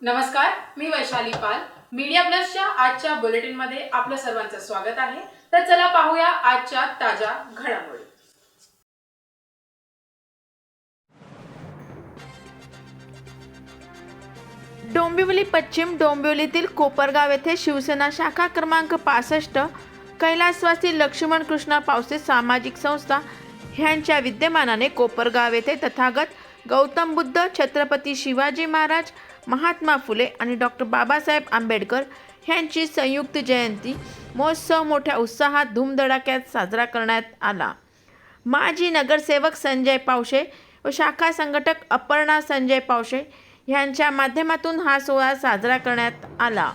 नमस्कार, मी वैशाली पाल. मीडिया प्लसच्या आजच्या बुलेटिनमध्ये आपलं सर्वांचं स्वागत आहे. तर चला पाहूया आजच्या ताज्या घडामोडी. डोंबिवली पश्चिम डोंबिवलीतील कोपरगाव येथे शिवसेना शाखा क्रमांक 65 कैलासवासी लक्ष्मण कृष्णा पावसे सामाजिक संस्था ह्यांच्या विद्यमानाने कोपरगाव येथे तथागत गौतम बुद्ध, छत्रपती शिवाजी महाराज, महात्मा फुले आणि डॉक्टर बाबासाहेब आंबेडकर ह्यांची संयुक्त जयंती महोत्सव मोठ्या उत्साहात धूमधडाक्यात साजरा करण्यात आला. माजी नगरसेवक संजय पावशे व शाखा संघटक अपर्णा संजय पावशे ह्यांच्या माध्यमातून हा सोहळा साजरा करण्यात आला.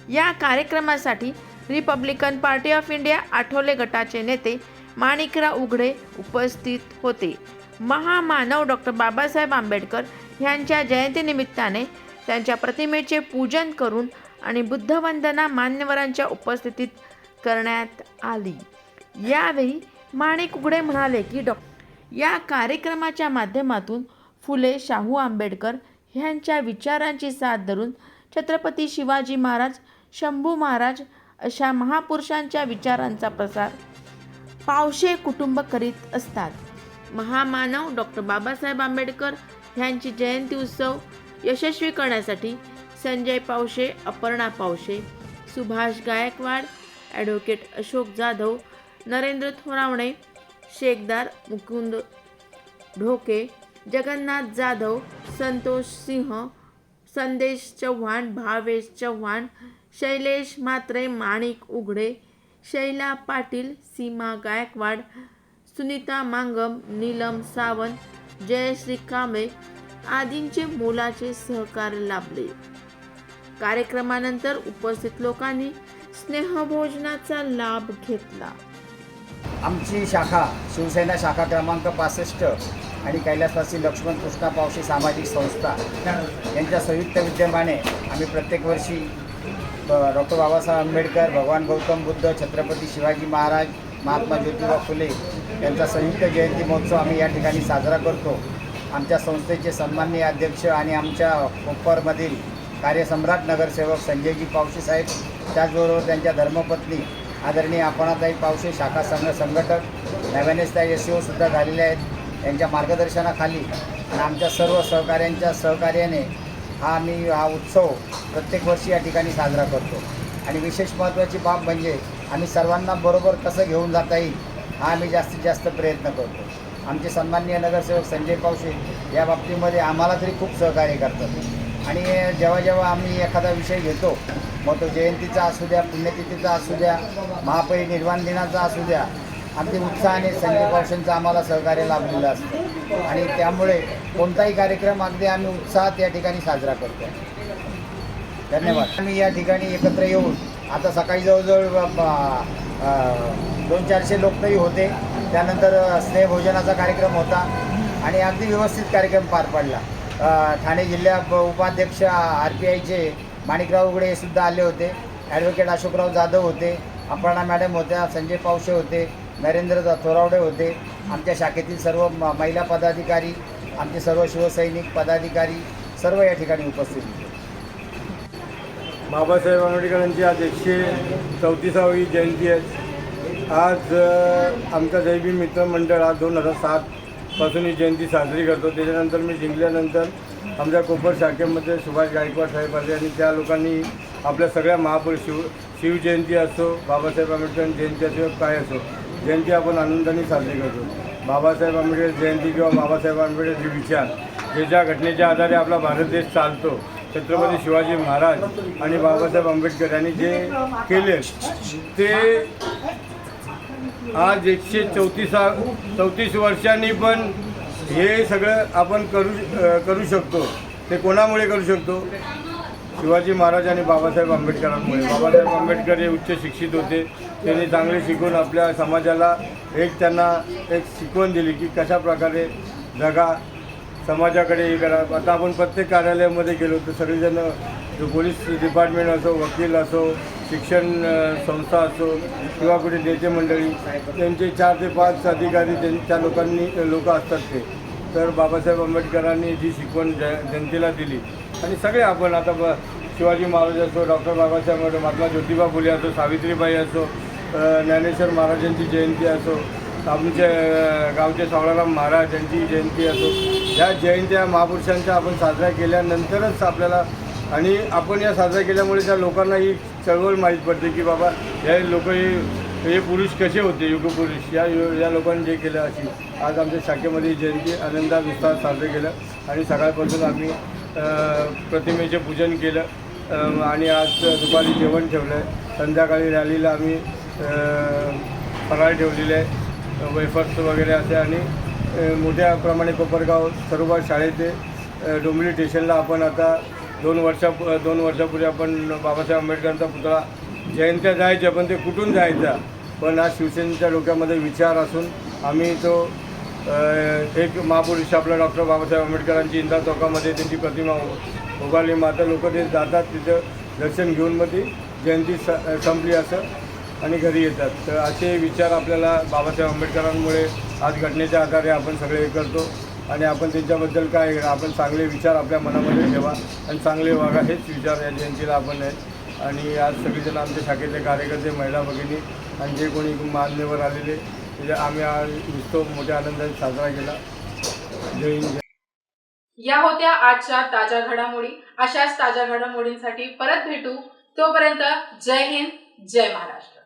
या कार्यक्रमासाठी Republican party of India Athawale गटाचे नेते माणिकराव उघडे उपस्थित होते. महामानव डॉक्टर बाबासाहेब आंबेडकर ह्यांच्या जयंतीनिमित्ताने त्यांच्या प्रतिमेचे पूजन करून आणि बुद्धवंदना मान्यवरांच्या उपस्थितीत करण्यात आली. यावेळी माणिक उघडे म्हणाले की या कार्यक्रमाच्या माध्यमातून फुले शाहू आंबेडकर ह्यांच्या विचारांची साथ धरून छत्रपती शिवाजी महाराज, शंभू महाराज अशा महापुरुषांच्या विचारांचा प्रसार पावशे कुटुंब करीत असतात. महामानव डॉक्टर बाबासाहेब आंबेडकर ह्यांची जयंती उत्सव यशस्वी करण्यासाठी संजय पावशे, अपर्णा पावशे, सुभाष गायकवाड, ॲडव्होकेट अशोक जाधव, नरेंद्र थोरावणे, शेखदार मुकुंद ढोके, जगन्नाथ जाधव, संतोष सिंह, संदेश चव्हाण, भावेश चव्हाण, शैलेश म्हात्रे, माणिक उघडे, शैला पाटील, सीमा गायकवाड, सुनीता मांगम, नीलम सावंत, जयश्री कांबळे आदींचे मोलाचे सहकार्य लाभले. कार्यक्रमानंतर उपस्थित लोकांनी स्नेहभोजनाचा लाभ घेतला. आमची शाखा शिवसेना शाखा क्रमांक 65 आणि कैलासवासी लक्ष्मण कृष्णा पावशे सामाजिक संस्था यांच्या संयुक्त विद्यमाने आम्ही प्रत्येक वर्षी डॉक्टर बाबासाहेब आंबेडकर, भगवान गौतम बुद्ध, छत्रपती शिवाजी महाराज, महात्मा ज्योतिबा फुले यांचा संयुक्त जयंती महोत्सव आम्ही या ठिकाणी साजरा करतो. आमच्या संस्थेचे सन्माननीय अध्यक्ष आणि आमच्या कोपरमधील कार्यसम्राट नगरसेवक संजयजी पावशे साहेब, त्याचबरोबर त्यांच्या धर्मपत्नी आदरणीय अपर्णाताई पावशे, शाखा संघटक नव्यानेच सुद्धा झालेले आहेत. यांच्या मार्गदर्शनाखाली आणि आमच्या सर्व सहकाऱ्यांच्या सहकार्याने हा उत्सव प्रत्येक वर्षी या ठिकाणी साजरा करतो. आणि विशेष महत्त्वाची बाब म्हणजे आम्ही सर्वांना बरोबर कसं घेऊन जाता येईल हा आम्ही जास्तीत जास्त प्रयत्न करतो. आमचे सन्माननीय नगरसेवक संजय पावशे या बाबतीमध्ये आम्हाला तरी खूप सहकार्य करतात. आणि जेव्हा जेव्हा आम्ही एखादा विषय घेतो, मग तो जयंतीचा असू द्या, पुण्यतिथीचा असू द्या, महापरिनिर्वाण दिनाचा असू द्या, अगदी उत्साहाने संजय पावशेंचं आम्हाला सहकार्य लाभलेलं असतं. आणि त्यामुळे कोणताही कार्यक्रम अगदी आम्ही उत्साहात या ठिकाणी साजरा करतो. धन्यवाद. आम्ही या ठिकाणी एकत्र येऊन आता सकाळी जवळजवळ 200-400 लोक तरी होते. त्यानंतर स्नेहभोजनाचा कार्यक्रम होता आणि अगदी व्यवस्थित कार्यक्रम पार पडला. ठाणे जिल्हा उपाध्यक्ष RPIचे माणिकराव उघडे सुद्धा आले होते, ॲडव्होकेट अशोकराव जाधव होते, अपर्णा मॅडम होत्या, संजय पावशे होते, नरेंद्र थोरावडे होते, आमच्या शाखेतील सर्व महिला पदाधिकारी, आमचे सर्व शिवसैनिक पदाधिकारी सर्व या ठिकाणी उपस्थित होते. बाबासाहेब आंबेडकरांची आज 134वी जयंती आहे. आज आमचा जयभीम मित्र मंडळ आज 2007पासून ही जयंती साजरी करतो. त्याच्यानंतर मी जिंकल्यानंतर आमच्या कोपर शाखेमध्ये सुभाष गायकवाड साहेब आले आणि त्या लोकांनी आपल्या सगळ्या महापुरुष शिवजयंती असो, बाबासाहेब आंबेडकर जयंती असो, काय असो, जयंती आपण आनंदाने साजरी करतो. बाबासाहेब आंबेडकर जयंती किंवा बाबासाहेब आंबेडकरचे विचार जे ज्या घटनेच्या आधारे आपला भारत देश चालतो, छत्रपती शिवाजी महाराज आणि बाबासाहेब आंबेडकर यांनी जे केले ते आज 134 वर्षांनी पण हे सगळं आपण करू शकतो. ते कोणामुळे करू शकतो? शिवाजी महाराज आणि बाबासाहेब आंबेडकरांमुळे. बाबासाहेब आंबेडकर हे उच्च शिक्षित होते. त्यांनी चांगले शिकून आपल्या समाजाला त्यांना एक शिकवण दिली की कशा प्रकारे जगा, समाजाकडे हे करा. आता आपण प्रत्येक कार्यालयामध्ये गेलो तर सगळेजण जो पोलीस डिपार्टमेंट असो, वकील असो, शिक्षण संस्था असो किंवा कुठे नेते मंडळी, त्यांचे 4 ते 5 अधिकारी त्या लोक असतात ते. तर बाबासाहेब आंबेडकरांनी जी शिकवण जनतेला दिली आणि सगळे आपण आता शिवाजी महाराज असो, डॉक्टर बाबासाहेब आंबेडकर, महात्मा ज्योतिबा फुले असो, सावित्रीबाई असो, ज्ञानेश्वर महाराजांची जयंती असो, आमच्या गावचे सावळाराम महाराज यांची जयंती असो, ह्या जयंत्या महापुरुषांच्या आपण साजऱ्या केल्यानंतरच आपल्याला, आणि आपण या साजऱ्या केल्यामुळे त्या लोकांना ही चळवळ माहीत पडते की बाबा हे लोक हे पुरुष कसे होते, युगपुरुष या लोकांनी जे केलं. अशी आज आमच्या शाखेमध्ये जयंती आनंदात उत्साहात साजरे केलं आणि सकाळपासून आम्ही प्रतिमेचे पूजन केलं आणि आज दुपारी जेवण ठेवलं आहे. संध्याकाळी रॅलीला आम्ही फराळ ठेवलेले आहे, वेफर्स वगैरे असे, आणि मोठ्या प्रमाणे कोपरगाव सर्व शाळेते डोंबिवली स्टेशनला आपण आता 2 वर्षापूर्वी आपण बाबासाहेब आंबेडकरांचा पुतळा जयंत्या जायच्या, पण ते कुठून जायचा, पण आज शिवसेनेच्या डोक्यामध्ये विचार असून आम्ही तो एक महापुरुष आपला डॉक्टर बाबासाहेब आंबेडकरांची इंदा चौकामध्ये त्यांची प्रतिमा उभारली. माता लोक ते जातात, तिथं दर्शन घेऊन मग ती जयंती संपली असं आणि घरी येतात. तर असे विचार आपल्याला बाबासाहेब आंबेडकरांमुळे आज घटनेच्या आधारे आपण सगळे हे करतो आणि आपण त्यांच्याबद्दल काय, आपण चांगले विचार आपल्या मनामध्ये ठेवा आणि चांगले वागा, हेच विचार या जयंतीला आपण आहे. आणि आज सगळेजण आमच्या शाखेचे कार्यकर्ते, महिला भगिनी आणि जे कोणी मान्यवर आलेले, म्हणजे आम्ही आज उत्सव मोठ्या आनंदाने साजरा केला. जय हिंद. या होत्या आजच्या ताज्या घडामोडी. अशाच ताज्या घडामोडींसाठी परत भेटू. तोपर्यंत जय हिंद, जय महाराष्ट्र.